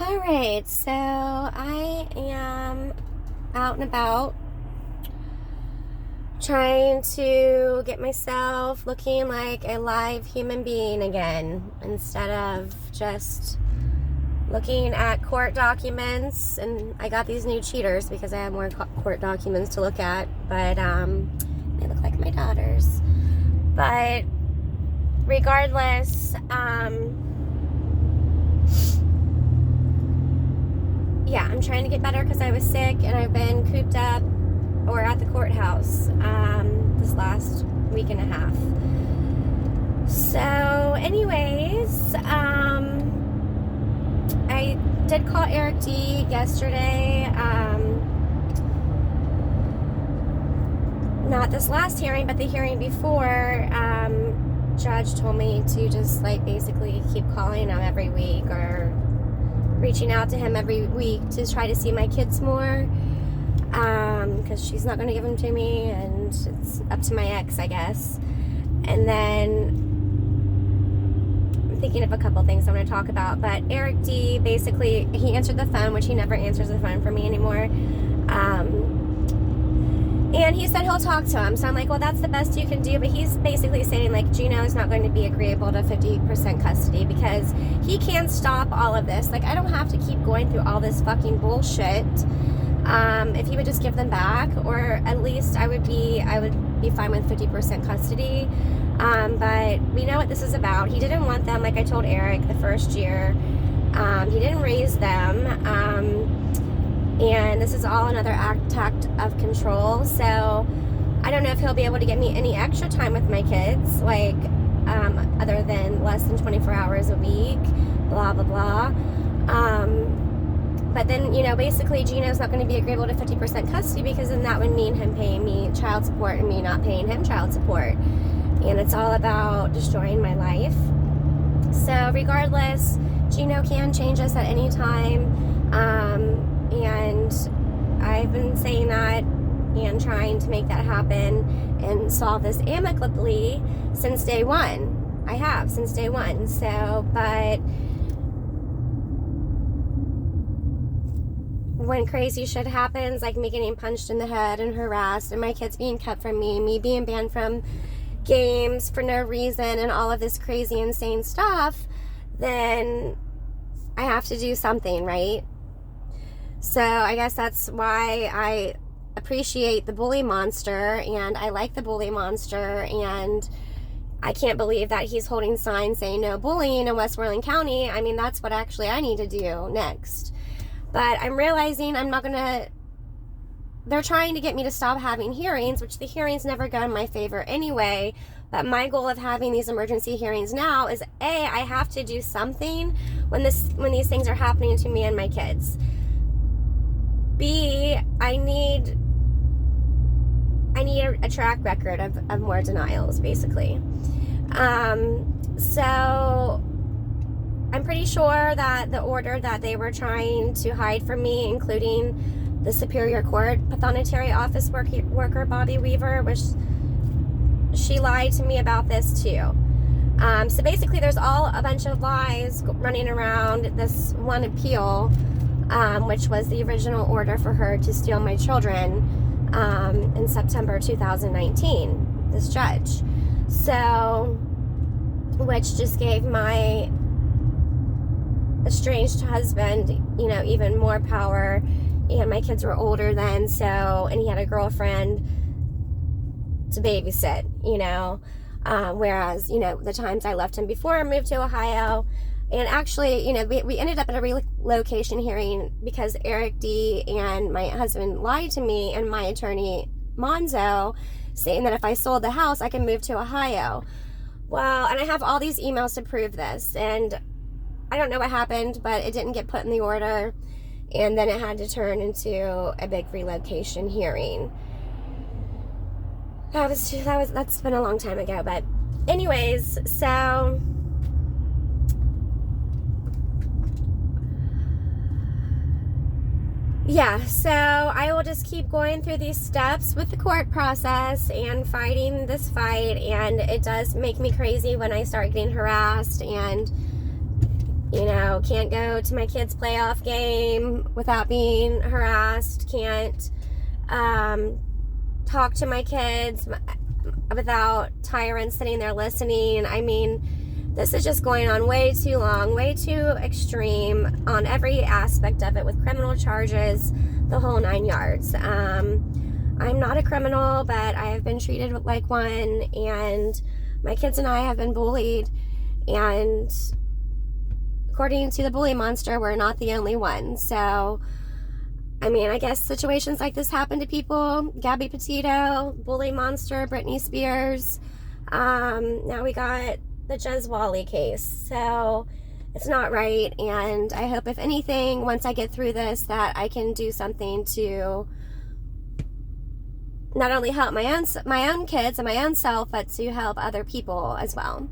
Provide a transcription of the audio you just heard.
Alright, so I am out and about trying to get myself looking like a live human being again instead of just looking at court documents. And I got these new cheaters because I have more court documents to look at, but they look like my daughters. But regardless, yeah, I'm trying to get better because I was sick and I've been cooped up or at the courthouse this last week and a half. So anyways, I did call Eric D yesterday. Not this last hearing, but the hearing before. Judge told me to just basically keep calling him every week or reaching out to him every week to try to see my kids more, because she's not going to give them to me and it's up to my ex, I guess. And then I'm thinking of a couple things I want to talk about, but Eric D, basically, he answered the phone, which he never answers the phone for me anymore, and he said he'll talk to him. So I'm like, well, that's the best you can do. But he's basically saying, Gino is not going to be agreeable to 50% custody because he can stop all of this. I don't have to keep going through all this fucking bullshit. If he would just give them back, or at least I would be fine with 50% custody. But we know what this is about. He didn't want them, like I told Eric, the first year. He didn't raise them. And this is all another act of control. So I don't know if he'll be able to get me any extra time with my kids, other than less than 24 hours a week, blah, blah, blah. But then, basically Gino's not going to be agreeable to 50% custody because then that would mean him paying me child support and me not paying him child support. And it's all about destroying my life. So regardless, Gino can change us at any time. And I've been saying that and trying to make that happen and solve this amicably since day one. I have, since day one. So, but when crazy shit happens, like me getting punched in the head and harassed and my kids being kept from me being banned from games for no reason and all of this crazy, insane stuff, then I have to do something, right? So I guess that's why I appreciate the bully monster, and I like the bully monster, and I can't believe that he's holding signs saying no bullying in Westmoreland County. I mean, that's what actually I need to do next. But I'm realizing they're trying to get me to stop having hearings, which the hearings never go in my favor anyway. But my goal of having these emergency hearings now is A, I have to do something when these things are happening to me and my kids. B, I need a track record of more denials, basically. So I'm pretty sure that the order that they were trying to hide from me, including the Superior Court Pathonetary Office worker Bobby Weaver, which she lied to me about this too. So basically there's a bunch of lies running around this one appeal, which was the original order for her to steal my children in September 2019, this judge. So, which just gave my estranged husband, even more power, and my kids were older then, and he had a girlfriend to babysit, whereas, the times I left him before I moved to Ohio. And actually, we ended up at a relocation hearing because Eric D. and my husband lied to me and my attorney, Monzo, saying that if I sold the house, I could move to Ohio. Well, and I have all these emails to prove this. And I don't know what happened, but it didn't get put in the order. And then it had to turn into a big relocation hearing. That's been a long time ago. But anyways, so yeah, so I will just keep going through these steps with the court process and fighting this fight, and it does make me crazy when I start getting harassed and You know, can't go to my kids' playoff game without being harassed. Can't talk to my kids without Tyron sitting there listening. I mean, this is just going on way too long, way too extreme on every aspect of it, with criminal charges, the whole 9 yards. I'm not a criminal, but I have been treated like one, and my kids and I have been bullied, and according to the bully monster, we're not the only one. So, I mean, I guess situations like this happen to people. Gabby Petito, bully monster, Britney Spears. Now we got the Jez Wally case. So it's not right. And I hope, if anything, once I get through this, that I can do something to not only help my own kids and my own self, but to help other people as well.